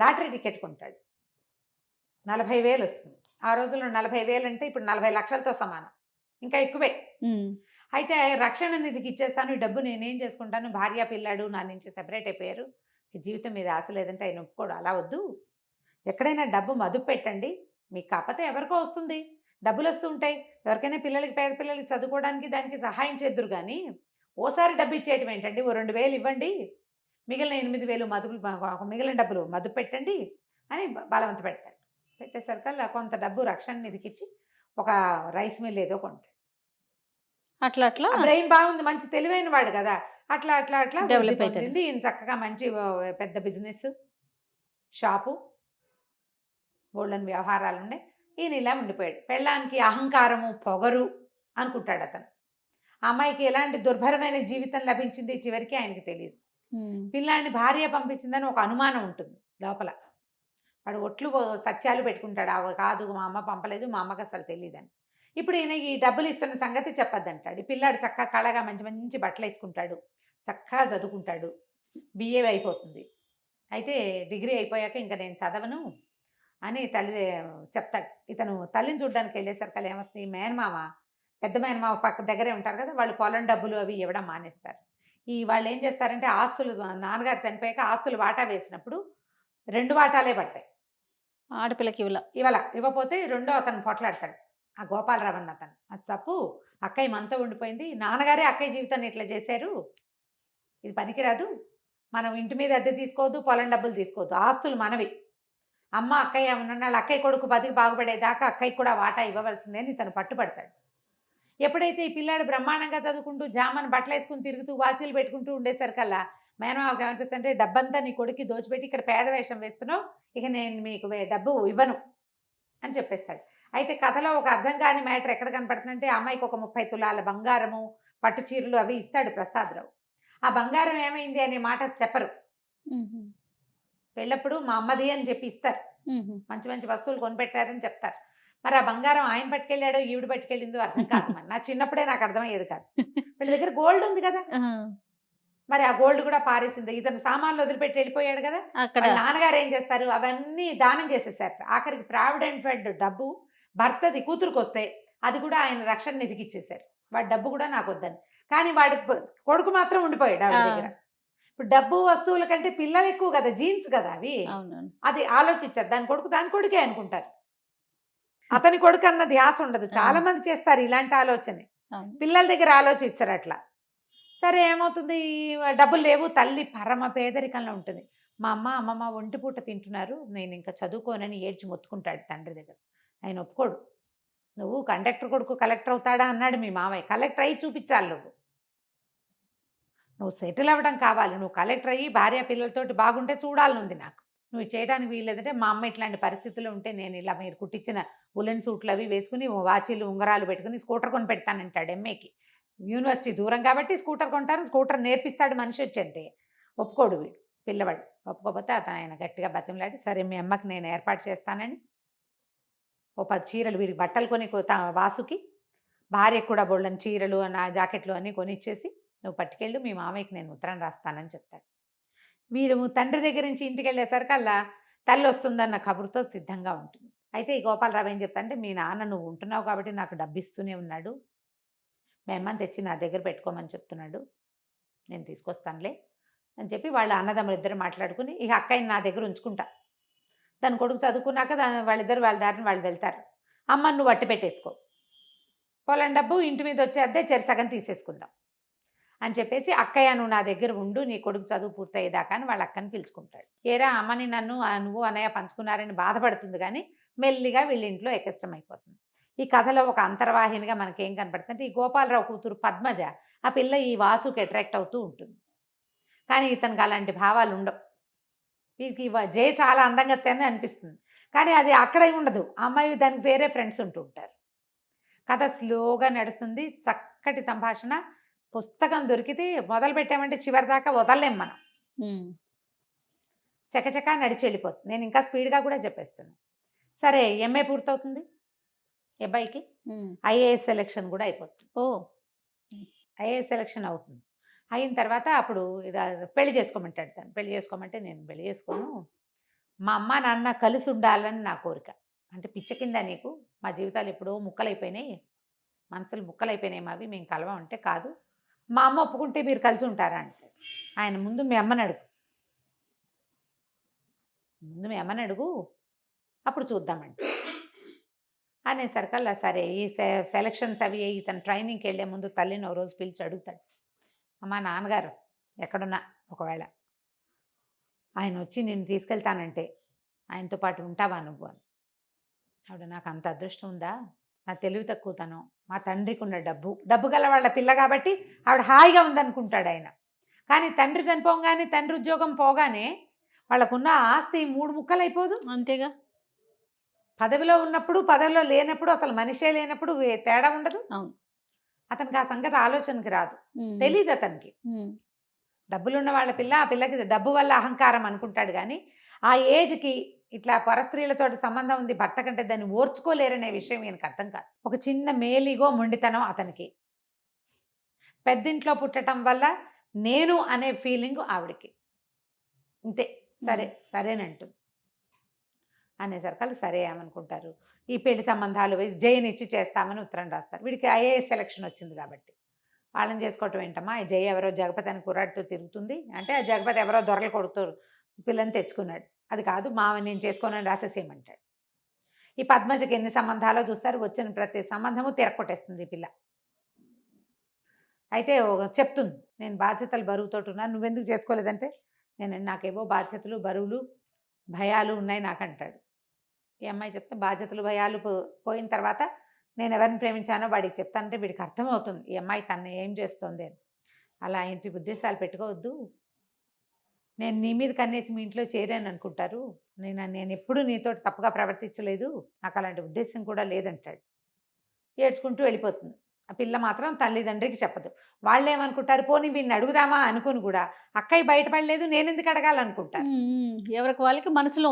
లాటరీ టికెట్ కొంటాడు. 40,000 వస్తుంది. ఆ రోజుల్లో 40,000 అంటే ఇప్పుడు 40 లక్షలతో సమానం, ఇంకా ఎక్కువే. అయితే రక్షణ నిధికి ఇచ్చేస్తాను, ఈ డబ్బు నేనేం చేసుకుంటాను, భార్య పిల్లాడు నా నుంచి సెపరేట్ అయిపోయారు, జీవితం మీద ఆశ లేదంటే ఆయన ఒప్పుకోడు. అలా వద్దు, ఎక్కడైనా డబ్బు మదుపు పెట్టండి, మీకు కాకపోతే ఎవరికో వస్తుంది, డబ్బులు వస్తూ ఉంటాయి, ఎవరికైనా పిల్లలకి పేద పిల్లలకి చదువుకోవడానికి దానికి సహాయం చేద్దురు. కానీ ఓసారి డబ్బు ఇచ్చేయటం ఏంటండి, ఓ 2,000 ఇవ్వండి, మిగిలిన 8,000 మదుపు, మిగిలిన డబ్బులు మదుపు పెట్టండి అని బలవంత పెడతాడు. పెట్టేసరికల్లా కొంత డబ్బు రక్షణ నిధికిచ్చి ఒక రైస్ మిల్ ఏదో కొంటాడు. అట్లా అట్లా బ్రెయిన్ బాగుంది, మంచి తెలివైన వాడు కదా, అట్లా అట్లా అట్లా డెవలప్ అవుతుంది. ఈయన చక్కగా మంచి పెద్ద బిజినెస్ షాపు, గోల్డెన్ వ్యవహారాలు ఉన్నాయి. ఈయన ఇలా ఉండిపోయాడు. పెళ్ళానికి అహంకారము పొగరు అనుకుంటాడు అతను. ఆ అమ్మాయికి ఎలాంటి దుర్భరమైన జీవితం లభించింది చివరికి ఆయనకి తెలియదు. పిల్లాన్ని భార్య పంపించిందని ఒక అనుమానం ఉంటుంది లోపల. వాడు ఒట్లు సత్యాలు పెట్టుకుంటాడు, అవి కాదు మా అమ్మ పంపలేదు, మా అమ్మకి అసలు తెలియదని. ఇప్పుడు ఈయన ఈ డబ్బులు ఇస్తున్న సంగతి చెప్పొద్దంటాడు. ఈ పిల్లాడు చక్కగా కళగా మంచి మంచి బట్టలు వేసుకుంటాడు, చక్కగా చదువుకుంటాడు, బిఏ అయిపోతుంది. అయితే డిగ్రీ అయిపోయాక ఇంకా నేను చదవను అని తల్లి చెప్తాడు. ఇతను తల్లిని చూడడానికి వెళ్ళేసరికి ఏమవుతుంది, మేనమామ పెద్ద మేనమామ పక్క దగ్గరే ఉంటారు కదా, వాళ్ళు పొలం డబ్బులు అవి ఇవ్వడం మానేస్తారు. ఈ వాళ్ళు ఏం చేస్తారంటే ఆస్తులు, నాన్నగారు చనిపోయాక ఆస్తులు వాటా వేసినప్పుడు 2 వాటాలే పడతాయి. ఆడపిల్లకి ఇవ్వకపోతే రెండో అతను పొట్లాడతాడు, ఆ గోపాలరావు అన్న అతను. అది తప్పు, అక్కయ్య మనతో ఉండిపోయింది, నాన్నగారే అక్కయ్య జీవితాన్ని ఇట్లా చేశారు, ఇది పనికిరాదు, మనం ఇంటి మీద అద్దె తీసుకోవద్దు, పొలం డబ్బులు తీసుకోవద్దు, ఆస్తులు మనవి, అమ్మ అక్కయ్య ఉన్నాళ్ళు అక్కయ్య కొడుకు బతికి బాగుపడేదాకా అక్కయ్య కూడా వాటా ఇవ్వవలసిందే అని ఇతను పట్టుపడతాడు. ఎప్పుడైతే ఈ పిల్లాడు బ్రహ్మాండంగా చదువుకుంటూ జామను బట్టలు వేసుకుని తిరుగుతూ వాచీలు పెట్టుకుంటూ ఉండేసరికల్లా మేనమావకి ఏమనిపిస్తుంటే డబ్బంతా నీ కొడుక్కి దోచిపెట్టి ఇక్కడ పేద వేషం వేస్తున్నావు, ఇక నేను మీకు డబ్బు ఇవ్వను అని చెప్పేస్తాడు. అయితే కథలో ఒక అర్థం కాని మ్యాటర్ ఎక్కడ కనపడుతుందంటే అమ్మాయికి ఒక 30 తులాల బంగారము, పట్టు చీరలు అవి ఇస్తాడు ప్రసాదరావు. ఆ బంగారం ఏమైంది అనే మాట చెప్పరు. పెళ్ళప్పుడు మా అమ్మది అని చెప్పి ఇస్తారు, మంచి మంచి వస్తువులు కొనిపెట్టారని చెప్తారు. మరి ఆ బంగారం ఆయన పట్టుకెళ్ళాడో ఈవిడ పట్టుకెళ్ళిందో అర్థం కాదు. మరి నా చిన్నప్పుడే నాకు అర్థమయ్యేది కాదు. వీళ్ళ దగ్గర గోల్డ్ ఉంది కదా, మరి ఆ గోల్డ్ కూడా పారేసింది. ఇతను సామాన్లు వదిలిపెట్టి వెళ్ళిపోయాడు కదా, వాళ్ళ నాన్నగారు ఏం చేస్తారు, అవన్నీ దానం చేసేసారు. ఆఖరికి ప్రావిడెంట్ ఫండ్ డబ్బు భర్తది కూతురుకు వస్తే అది కూడా ఆయన రక్షణ నిధికి ఇచ్చేసారు. వాడి డబ్బు కూడా నాకు వద్దని. కానీ వాడి కొడుకు మాత్రం ఉండిపోయాడు ఆవిడ దగ్గర. ఇప్పుడు డబ్బు వస్తువుల కంటే పిల్లలు ఎక్కువ కదా, జీన్స్ కదా అవి, అది ఆలోచించారు. దాని కొడుకే అనుకుంటారు, అతని కొడుకు అన్న ధ్యాస ఉండదు. చాలా మంది చేస్తారు ఇలాంటి ఆలోచన, పిల్లల దగ్గర ఆలోచించారు అట్లా. సరే ఏమవుతుంది, డబ్బులు లేవు, తల్లి పరమ పేదరికంలో ఉంటుంది. మా అమ్మమ్మ ఒంటిపూట తింటున్నారు, నేను ఇంకా చదువుకోనని ఏడ్చి మొత్తుకుంటాడు తండ్రి దగ్గర. ఆయన ఒప్పుకోడు. నువ్వు కండక్టర్ కొడుకు కలెక్టర్ అవుతాడా అన్నాడు మీ మామయ్య. కలెక్టర్ అయ్యి చూపించాలి, నువ్వు సెటిల్ అవ్వడం కావాలి, నువ్వు కలెక్టర్ అయ్యి భార్య పిల్లలతోటి బాగుంటే చూడాలనుంది నాకు, నువ్వు చేయడానికి వీల్లేదంటే మా అమ్మ ఇట్లాంటి పరిస్థితుల్లో ఉంటే నేను ఇలా మీరు కుట్టించిన ఉలెన్ సూట్లు అవి వేసుకుని వాచీలు ఉంగరాలు పెట్టుకుని స్కూటర్ కొని పెడతానంటాడు. ఎంఏకి యూనివర్సిటీ దూరం కాబట్టి స్కూటర్ కొంటారు, స్కూటర్ నేర్పిస్తాడు మనిషి వచ్చంటే. ఒప్పుకోడు వీడు పిల్లవాడు. ఒప్పుకోకపోతే ఆయన గట్టిగా బతిమలాడి సరే మీ అమ్మకి నేను ఏర్పాటు చేస్తానని ఓ 10 చీరలు వీడికి బట్టలు కొని వాసుకి, భార్యకు కూడా బోళ్ళని చీరలు నా జాకెట్లు అన్నీ కొనిచ్చేసి నువ్వు పట్టుకెళ్ళు, మీ మామయ్యకి నేను ఉత్తరం రాస్తానని చెప్తాడు. వీరు తండ్రి దగ్గర నుంచి ఇంటికి వెళ్ళేసరికల్లా తల్లి వస్తుందన్న కబురుతో సిద్ధంగా ఉంటుంది. అయితే ఈ గోపాలరావు ఏం చెప్తానంటే, మీ నాన్న నువ్వు ఉంటున్నావు కాబట్టి నాకు డబ్బు ఇస్తూనే ఉన్నాడు, మీ అమ్మని తెచ్చి నా దగ్గర పెట్టుకోమని చెప్తున్నాడు, నేను తీసుకొస్తానులే అని చెప్పి వాళ్ళ అన్నదమ్ములు ఇద్దరు మాట్లాడుకుని ఇక అక్కయ్యని నా దగ్గర ఉంచుకుంటా, తన కొడుకు చదువుకున్నాక వాళ్ళిద్దరు వాళ్ళ దారిని వాళ్ళు వెళ్తారు, అమ్మని నువ్వు వట్టి పెట్టేసుకో, పొలం డబ్బు ఇంటి మీద వచ్చే అద్దె సగం తీసేసుకుందాం అని చెప్పేసి అక్కయ్య నువ్వు నా దగ్గర ఉండు, నీ కొడుకు చదువు పూర్తయ్యేదాకా అని వాళ్ళ అక్కని పిలుచుకుంటాడు. ఏరా అమ్మని నువ్వు అన్నయ్య పంచుకున్నారని బాధపడుతుంది, కానీ మెల్లిగా వీళ్ళ ఇంట్లో ఎకష్టం అయిపోతుంది. ఈ కథలో ఒక అంతర్వాహినిగా మనకేం కనపడుతుంది అంటే ఈ గోపాలరావు కూతురు పద్మజ ఆ పిల్ల ఈ వాసుకి అట్రాక్ట్ అవుతూ ఉంటుంది. కానీ ఇతనికి అలాంటి భావాలు ఉండవు. వీరికి జయ చాలా అందంగా తెని అనిపిస్తుంది, కానీ అది అక్కడే ఉండదు. ఆ అమ్మాయి దానికి వేరే ఫ్రెండ్స్ ఉంటూ ఉంటారు. కథ స్లోగా నడుస్తుంది, చక్కటి సంభాషణ. పుస్తకం దొరికితే మొదలు పెట్టామంటే చివరి దాకా వదలలేం మనం. చకచకా నడిచి వెళ్ళిపోతుంది. నేను ఇంకా స్పీడ్గా కూడా చెప్పేస్తాను. సరే, ఎంఏ పూర్తవుతుంది ఈ అబ్బాయికి. ఐఏఎస్ సెలెక్షన్ కూడా అయిపోతుంది. ఐఏఎస్ సెలెక్షన్ అవుతుంది. అయిన తర్వాత అప్పుడు పెళ్లి చేసుకోమంటాడు తను. పెళ్లి చేసుకోమంటే నేను పెళ్లి చేసుకోను, మా అమ్మ నాన్న కలిసి ఉండాలని నా కోరిక. అంటే పిచ్చ కింద నీకు, మా జీవితాలు ఎప్పుడో ముక్కలైపోయినాయి, మనసులు ముక్కలైపోయినాయి మావి, మేము కలవం అంటే కాదు, మా అమ్మ ఒప్పుకుంటే మీరు కలిసి ఉంటారా అంటే ఆయన ముందు మీ అమ్మని అడుగు, అప్పుడు చూద్దామండి అనేసరికల్లా సరే ఈ సెలక్షన్స్ అవి ఇతను ట్రైనింగ్కి వెళ్ళే ముందు తల్లిని ఓ రోజు పిలిచి అడుగుతాడు, అమ్మా నాన్నగారు ఎక్కడున్నా ఒకవేళ ఆయన వచ్చి నేను తీసుకెళ్తానంటే ఆయనతో పాటు ఉంటావా నువ్వు అని. ఆవిడ నాకు అంత అదృష్టం ఉందా, నా తెలివి తక్కువతనం, మా తండ్రికి ఉన్న డబ్బు గల వాళ్ళ పిల్ల కాబట్టి ఆవిడ హాయిగా ఉందనుకుంటాడు ఆయన. కానీ తండ్రి చనిపోగానే, తండ్రి ఉద్యోగం పోగానే వాళ్ళకున్న ఆస్తి 3 ముక్కలు అయిపోదు. అంతేగా, పదవిలో ఉన్నప్పుడు పదవిలో లేనప్పుడు అసలు మనిషే లేనప్పుడు తేడా ఉండదు. అవును. అతనికి ఆ సంగతి ఆలోచనకి రాదు, తెలియదు అతనికి. డబ్బులున్న వాళ్ళ పిల్ల, ఆ పిల్లకి డబ్బు వల్ల అహంకారం అనుకుంటాడు. కానీ ఆ ఏజ్కి ఇట్లా పరస్త్రీలతో సంబంధం ఉంది భర్త కంటే, దాన్ని ఓర్చుకోలేరనే విషయం ఈయనకు అర్థం కాదు. ఒక చిన్న మేలిగో మొండితనం అతనికి. పెద్దింట్లో పుట్టడం వల్ల నేను అనే ఫీలింగ్ ఆవిడకి. ఇంతే, సరేనంటుంది. అనేసరికల్లా సరే ఏమనుకుంటారు, ఈ పెళ్లి సంబంధాలు జయనిచ్చి చేస్తామని ఉత్తరం రాస్తారు. వీడికి ఐఏఎస్ సెలక్షన్ వచ్చింది కాబట్టి వాళ్ళని చేసుకోవటం ఏంటమ్మా, ఈ జయ ఎవరో జగపతి అని కుర్రాడితో తిరుగుతుంది అంటే, ఆ జగపతి ఎవరో దొరలు కొడుతూ పిల్లని తెచ్చుకున్నాడు, అది కాదు మావ నేను చేసుకోనని రాసేసేయమంటాడు. ఈ పద్మజకి ఎన్ని సంబంధాలో చూస్తారు, వచ్చిన ప్రతి సంబంధము తిరక్కొట్టేస్తుంది ఈ పిల్ల. అయితే చెప్తుంది, నేను బాధ్యతలు బరువుతోటి ఉన్నాను, నువ్వెందుకు చేసుకోలేదంటే, నాకేవో బాధ్యతలు బరువులు భయాలు ఉన్నాయి నాకంటాడు. ఈ అమ్మాయి చెప్తే బాధ్యతలు భయాలు పోయిన తర్వాత నేను ఎవరిని ప్రేమించానో వాడికి చెప్తానంటే వీడికి అర్థమవుతుంది ఈ అమ్మాయి తను ఏం చేస్తుంది అని. అలా ఇంటి ఉద్దేశాలు పెట్టుకోవద్దు, నేను నీ మీద కన్నేసి మీ ఇంట్లో చేరాను అనుకుంటారు, నేను ఎప్పుడూ నీతో తప్పుగా ప్రవర్తించలేదు, నాకు అలాంటి ఉద్దేశం కూడా లేదంటాడు. ఏడ్చుకుంటూ వెళ్ళిపోతుంది. ఆ పిల్ల మాత్రం తల్లిదండ్రికి చెప్పదు. వాళ్ళు ఏమనుకుంటారు, పోనీ వీడిని అడుగుదామా అనుకుని కూడా అక్కయ్య బయటపడలేదు నేను ఎందుకు అడగాలనుకుంటారు. ఎవరికి వాళ్ళకి మనసులో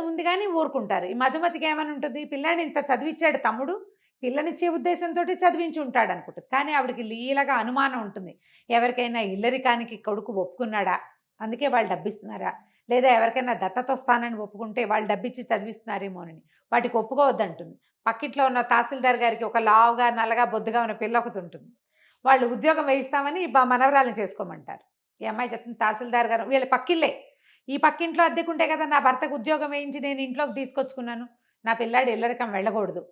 ఉంది కానీ ఊరుకుంటారు. ఈ మధుమతికి ఏమని ఉంటుంది, పిల్లాడిని ఇంత చదివించాడు తమ్ముడు, పిల్లనిచ్చే ఉద్దేశంతో చదివించి ఉంటాడు అనుకుంటుంది. కానీ ఆవిడకి లీలగా అనుమానం ఉంటుంది, ఎవరికైనా ఇల్లరికానికి కొడుకు ఒప్పుకున్నాడా, అందుకే వాళ్ళు డబ్బిస్తున్నారా, లేదా ఎవరికైనా దత్తత వస్తానని ఒప్పుకుంటే వాళ్ళు డబ్బిచ్చి చదివిస్తున్నారేమోనని. వాటికి ఒప్పుకోవద్దంటుంది. పక్కింట్లో ఉన్న తహసీల్దార్ గారికి ఒక లావుగా నల్లగా బొద్దుగా ఉన్న పిల్ల ఒకటి ఉంటుంది, వాళ్ళు ఉద్యోగం వేయిస్తామని మనవరాలను చేసుకోమంటారు. ఈ అమ్మాయి చెప్తుంది, తహసీల్దార్ గారు వీళ్ళ పక్కిల్లే, ఈ పక్కింట్లో అద్దెకుంటే కదా నా భర్తకు ఉద్యోగం వేయించి నేను ఇంట్లోకి తీసుకొచ్చుకున్నాను, నా పిల్లాడు ఇల్లరికం వెళ్ళకూడదు.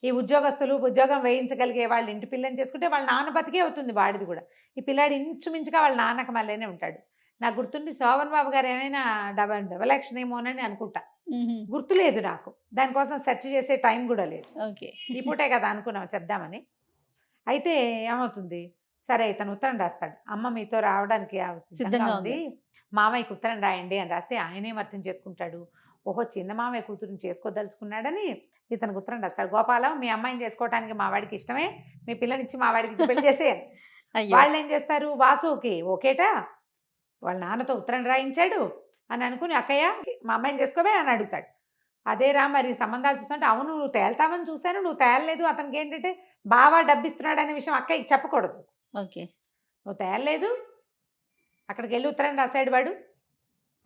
ఈ ఉద్యోగస్తులు ఉద్యోగం వేయించగలిగే వాళ్ళు ఇంటి పిల్లని చేసుకుంటే వాళ్ళ నాన్న బతికే అవుతుంది వాడిది కూడా. ఈ పిల్లాడు ఇంచుమించుగా వాళ్ళ నాన్నకు మళ్ళీనే ఉంటాడు. నాకు గుర్తుండి శోభన్ బాబు గారు ఏమైనా డబల్ యాక్షన్ ఏమోనని అనుకుంటా, గుర్తులేదు నాకు, దానికోసం సెర్చ్ చేసే టైం కూడా లేదు. ఓకే, ఈ పూటే కదా అనుకున్నాం చెప్దామని. అయితే ఏమవుతుంది, సరే ఇతను ఉత్తరం రాస్తాడు, అమ్మ మీతో రావడానికి సిద్ధంగా ఉంది, మామయ్యకి ఉత్తరం రాయండి అని రాస్తే ఆయనేం అర్థం చేసుకుంటాడు, ఓహో చిన్న మామయ్య కూతురుని చేసుకోదలుచుకున్నాడని ఇతనికి ఉత్తరం రాస్తాడు. గోపాలం మీ అమ్మాయిని చేసుకోవడానికి మా వాడికి ఇష్టమే, మీ పిల్లనిచ్చి మా వాడికి పెళ్లి చేసేయాలి. వాళ్ళు ఏం చేస్తారు, వాసుకి ఓకేటా వాళ్ళ నాన్నతో ఉత్తరం రాయించాడు అని అనుకుని, అక్కయ్య మా అమ్మాయిని చేసుకోవే అని అడుగుతాడు. అదేరా మరి సంబంధాలు చూస్తుంటే, అవును నువ్వు తేల్తామని చూశాను, నువ్వు తేలలేదు, అతనికి ఏంటంటే బాగా డబ్బిస్తున్నాడు అనే విషయం అక్కయ్యకి చెప్పకూడదు. ఓకే, నువ్వు తేలలేదు, అక్కడికి వెళ్ళి ఉత్తరం రాశాడు వాడు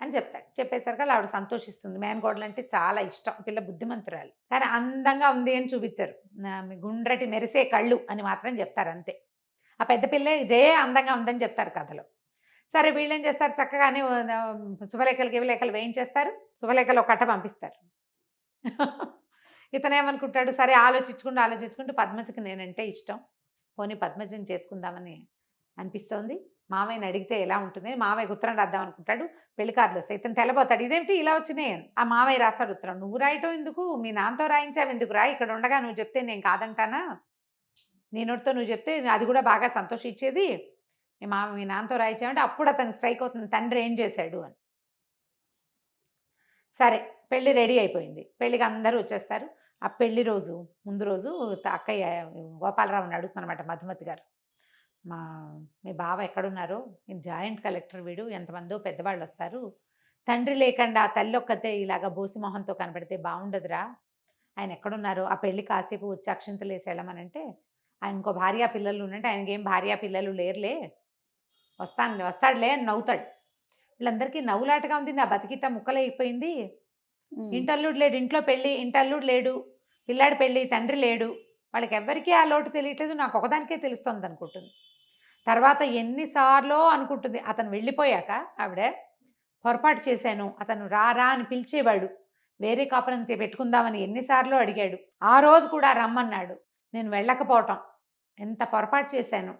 అని చెప్తాడు. చెప్పేసరికి ఆవిడ సంతోషిస్తుంది. మేనకోడలు అంటే చాలా ఇష్టం, పిల్ల బుద్ధిమంతురాలు, కానీ అందంగా ఉంది అని చూపించారు, గుండ్రటి మెరిసే కళ్ళు అని మాత్రం చెప్తారు అంతే. ఆ పెద్ద పిల్ల జయ అందంగా ఉందని చెప్తారు కథలో. సరే వీళ్ళు ఏం చేస్తారు, చక్కగానే శుభలేఖలు వేయించేస్తారు, శుభలేఖలు ఒక కట్ట పంపిస్తారు. ఇతనేమనుకుంటాడు, సరే ఆలోచించుకుంటూ పద్మజకి నేనంటే ఇష్టం, పోనీ పద్మజని చేసుకుందామని అనిపిస్తోంది, మామయ్యని అడిగితే ఎలా ఉంటుంది, మామయ్యకి ఉత్తరం రాద్దాం అనుకుంటాడు. పెళ్లి కార్డులు వస్తాయి, ఇతను తెల్లబోతాడు, ఇదేంటి ఇలా వచ్చినాయి అని. ఆ మామయ్య రాస్తాడు ఉత్తరం, నువ్వు రాయటం ఎందుకు, మీ నాన్నతో రాయించావు ఎందుకు రా, ఇక్కడ ఉండగా నువ్వు చెప్తే నేను కాదంటానా, నీ నోటితో నువ్వు చెప్తే అది కూడా బాగా సంతోషించేది, మీ నాన్నతో రాయించామంటే అప్పుడు అతనికి స్ట్రైక్ అవుతుంది తండ్రి ఏం చేశాడు అని. సరే పెళ్ళి రెడీ అయిపోయింది, పెళ్ళికి అందరూ వచ్చేస్తారు. ఆ పెళ్లి రోజు ముందు రోజు అక్కయ్య గోపాలరావుని అడుగుతుందన్నమాట మధుమతి గారు, మీ బావ ఎక్కడున్నారో, జాయింట్ కలెక్టర్ వీడు, ఎంతమందో పెద్దవాళ్ళు వస్తారు, తండ్రి లేకుండా తల్లి ఒక్కతే ఇలాగ బోసి మొహంతో కనపడితే బాగుండదురా, ఆయన ఎక్కడున్నారో, ఆ పెళ్లి కాసేపు వచ్చి అక్షింతలు వేసి వెళ్ళమనంటే, ఆయన ఇంకో భార్యా పిల్లలు ఉన్నట్టు, ఆయనకేం భార్యా పిల్లలు లేరులే, వస్తాడులే అని నవ్వుతాడు. వీళ్ళందరికీ నవ్వులాటగా ఉంది, నా బతికిట ముక్కలైపోయింది, ఇంటల్లుడు లేడు, ఇంట్లో పెళ్ళి, ఇంటల్లుడు లేడు, పిల్లాడి పెళ్ళి, తండ్రి లేడు, వాళ్ళకి ఎవ్వరికీ ఆ లోటు తెలియట్లేదు, నాకు ఒకదానికే తెలుస్తుంది అనుకుంటుంది. తర్వాత ఎన్నిసార్లు అనుకుంటుంది, అతను వెళ్ళిపోయాక ఆవిడ పొరపాటు చేశాను, అతను రా అని పిలిచేవాడు, వేరే కాపురం పెట్టుకుందామని ఎన్నిసార్లు అడిగాడు, ఆ రోజు కూడా రమ్మన్నాడు, నేను వెళ్ళకపోవటం ఎంత పొరపాటు చేశాను,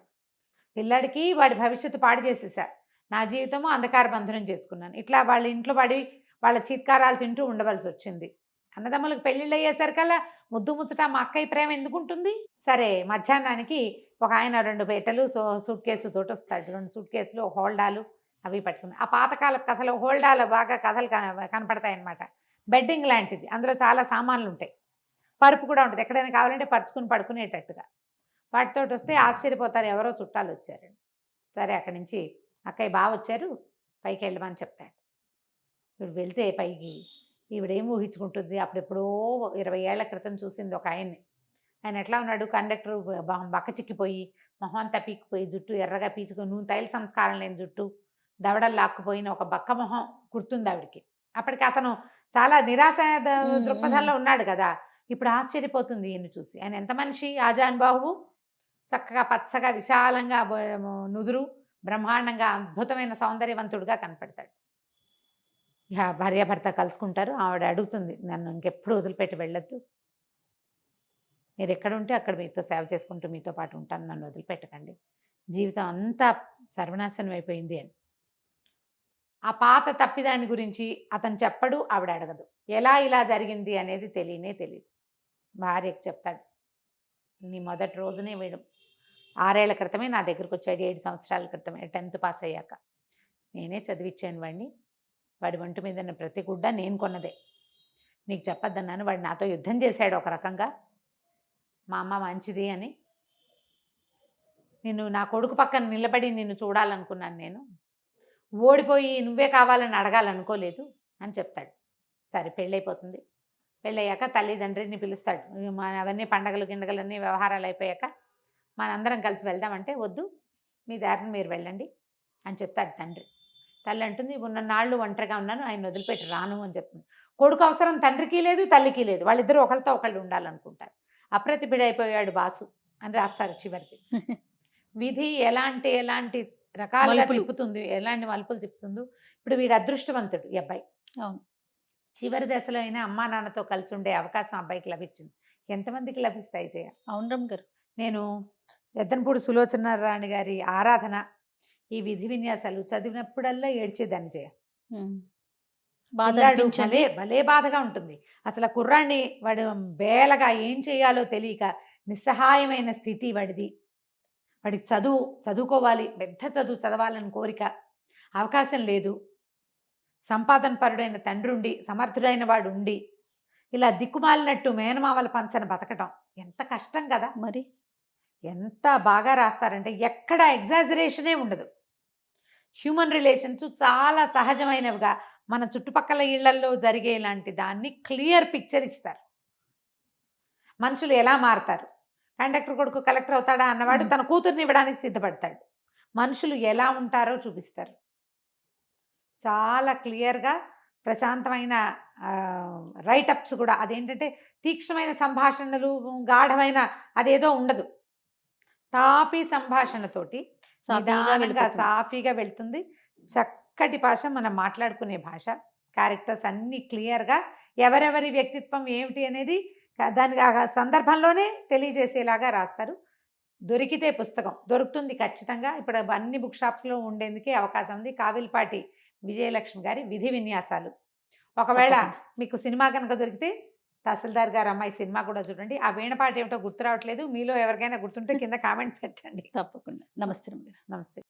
పిల్లాడికి వాడి భవిష్యత్తు పాడు చేసేసా, నా జీవితము అంధకార బంధనం చేసుకున్నాను, ఇట్లా వాళ్ళ ఇంట్లో పడి వాళ్ళ చీత్కారాలు తింటూ ఉండవలసి వచ్చింది. అన్నదమ్ములకు పెళ్ళిళ్ళు అయ్యేసరికల్లా ముద్దు ముచ్చట మా అక్కయ్య ప్రేమ ఎందుకుంటుంది. సరే మధ్యాహ్నానికి ఒక ఆయన 2 పెట్టెలు సూట్ కేసు తోటి వస్తాడు, 2 సూట్ కేసులు హోల్డాలు అవి పట్టుకుని, ఆ పాతకాల కథలు హోల్డాలు బాగా కథలు కనపడతాయి అన్నమాట, బెడ్డింగ్ లాంటిది, అందులో చాలా సామాన్లు ఉంటాయి, పరుపు కూడా ఉంటుంది, ఎక్కడైనా కావాలంటే పరుచుకుని పడుకునేటట్టుగా, వాటితో వస్తే ఆశ్చర్యపోతారు, ఎవరో చుట్టాలు వచ్చారు. సరే అక్కడి నుంచి అక్కయ్య బాగా వచ్చారు, పైకి వెళ్ళమని చెప్తాడు. ఇప్పుడు వెళ్తే పైకి ఈవిడేం ఊహించుకుంటుంది, అప్పుడెప్పుడో 20 ఏళ్ల క్రితం చూసింది ఒక ఆయన్ని, ఆయన ఎట్లా ఉన్నాడు, కండక్టర్ బక్క చిక్కిపోయి మొహం అంతా పీక్కుపోయి, జుట్టు ఎర్రగా పీచుకొని, నూనె తైల సంస్కారం లేని జుట్టు, దవడలు లాక్కుపోయిన ఒక బక్క మొహం గుర్తుంది ఆవిడికి. అప్పటికి అతను చాలా నిరాశ దృక్పథంలో ఉన్నాడు కదా, ఇప్పుడు ఆశ్చర్యపోతుంది ఈయన్ని చూసి, ఆయన ఎంత మనిషి, ఆజాన్ బాహువు, చక్కగా పచ్చగా విశాలంగా నుదురు, బ్రహ్మాండంగా అద్భుతమైన సౌందర్యవంతుడుగా కనపడతాడు. ఇక భార్యాభర్త కలుసుకుంటారు. ఆవిడ అడుగుతుంది, నన్ను ఇంకెప్పుడు వదిలిపెట్టి వెళ్ళొద్దు, మీరు ఎక్కడుంటే అక్కడ మీతో సేవ చేసుకుంటూ మీతో పాటు ఉంటాను, నన్ను వదిలిపెట్టకండి, జీవితం అంతా సర్వనాశనం అయిపోయింది అని. ఆ పాత తప్పిదాని గురించి అతను చెప్పడు, ఆవిడ అడగదు, ఎలా ఇలా జరిగింది అనేది తెలియదు. భార్యకు చెప్తాడు, నీ మొదటి రోజునే వీడు 6 ఏళ్ల క్రితమే నా దగ్గరకు వచ్చాడు, 7 సంవత్సరాల క్రితమే, 10th పాస్ అయ్యాక నేనే చదివించాను వాడిని, వాడి ఒంటి మీద ప్రతి గుడ్డ నేను కొన్నదే, నీకు చెప్పొద్దన్నాను, వాడు నాతో యుద్ధం చేశాడు ఒక రకంగా, మా అమ్మ మంచిది అని, నేను నా కొడుకు పక్కన నిలబడి నిన్ను చూడాలనుకున్నాను, నేను ఓడిపోయి నువ్వే కావాలని అడగాలనుకోలేదు అని చెప్తాడు. సరే పెళ్ళైపోతుంది, పెళ్ళయ్యాక తల్లిదండ్రిని పిలుస్తాడు, అవన్నీ పండగలు గిండగలన్నీ వ్యవహారాలు అయిపోయాక మనందరం కలిసి వెళ్దామంటే, వద్దు మీ దారిని మీరు వెళ్ళండి అని చెప్తాడు తండ్రి. తల్లి అంటుంది, ఉన్న నాళ్ళు ఒంటరిగా ఉన్నాను, ఆయన వదిలిపెట్టి రాను అని చెప్తుంది. కొడుకు అవసరం తండ్రికి లేదు, తల్లికి లేదు, వాళ్ళిద్దరూ ఒకరితో ఒకళ్ళు ఉండాలనుకుంటారు. అప్రతిభుడైపోయాడు బాసు అని రాస్తారు చివరికి. విధి ఎలాంటి రకాలుగా తిప్పుతుంది, ఎలాంటి మలుపులు తిప్పుతుందో. ఇప్పుడు వీడు అదృష్టవంతుడు ఈ అబ్బాయి, అవును, చివరి దశలో అయినా అమ్మా నాన్నతో కలిసి ఉండే అవకాశం అబ్బాయికి లభించింది. ఎంతమందికి లభిస్తాయి జయ? అవును రమ్మ గారు. నేను ఎద్దనపూడి సులోచన రాణి గారి ఆరాధన, ఈ విధి విన్యాసాలు చదివినప్పుడల్లా ఏడ్చేదాన్ని జయ. భలే బాధగా ఉంటుంది అసలు. కుర్రాన్ని వాడు బేలగా ఏం చేయాలో తెలియక నిస్సహాయమైన స్థితి వాడిది. వాడికి చదువుకోవాలి, పెద్ద చదువు చదవాలని కోరిక, అవకాశం లేదు. సంపాదన పరుడైన తండ్రుండి, సమర్థుడైన వాడు ఉండి, ఇలా దిక్కుమాలినట్టు మేనమామల పంచన బతకటం ఎంత కష్టం కదా. మరి ఎంత బాగా రాస్తారంటే ఎక్కడ ఎగ్జాజరేషనే ఉండదు. హ్యూమన్ రిలేషన్స్ చాలా సహజమైనవిగా మన చుట్టుపక్కల ఇళ్లల్లో జరిగే లాంటి దాన్ని క్లియర్ పిక్చర్ ఇస్తారు. మనుషులు ఎలా మారతారు, కండక్టర్ కొడుకు కలెక్టర్ అవుతాడా అన్నవాడు తన కూతుర్ని ఇవ్వడానికి సిద్ధపడతాడు. మనుషులు ఎలా ఉంటారో చూపిస్తారు. చాలా క్లియర్గా ప్రశాంతమైన రైటప్స్ కూడా. అదేంటంటే తీక్షణమైన సంభాషణలు, గాఢమైన అదేదో ఉండదు. తాపీ సంభాషణతోటి నిదానంగా సాఫీగా వెళ్తుంది. చక్కటి భాష, మనం మాట్లాడుకునే భాష. క్యారెక్టర్స్ అన్నీ క్లియర్గా ఎవరెవరి వ్యక్తిత్వం ఏమిటి అనేది దానికి ఆ సందర్భంలోనే తెలియజేసేలాగా రాస్తారు. దొరికితే పుస్తకం దొరుకుతుంది ఖచ్చితంగా. ఇప్పుడు అన్ని బుక్ షాప్స్లో ఉండేందుకే అవకాశం ఉంది. కావిల్పాటి విజయలక్ష్మి గారి విధి విన్యాసాలు. ఒకవేళ తప్పకుండా. మీకు సినిమా కనుక దొరికితే తహసీల్దార్ గారు అమ్మాయి సినిమా కూడా చూడండి. ఆ వీణపాట ఏమిటో గుర్తు రావట్లేదు. మీలో ఎవరికైనా గుర్తుంటే కింద కామెంట్ పెట్టండి. తప్పకుండా. నమస్తే రమ్య గారు. నమస్తే.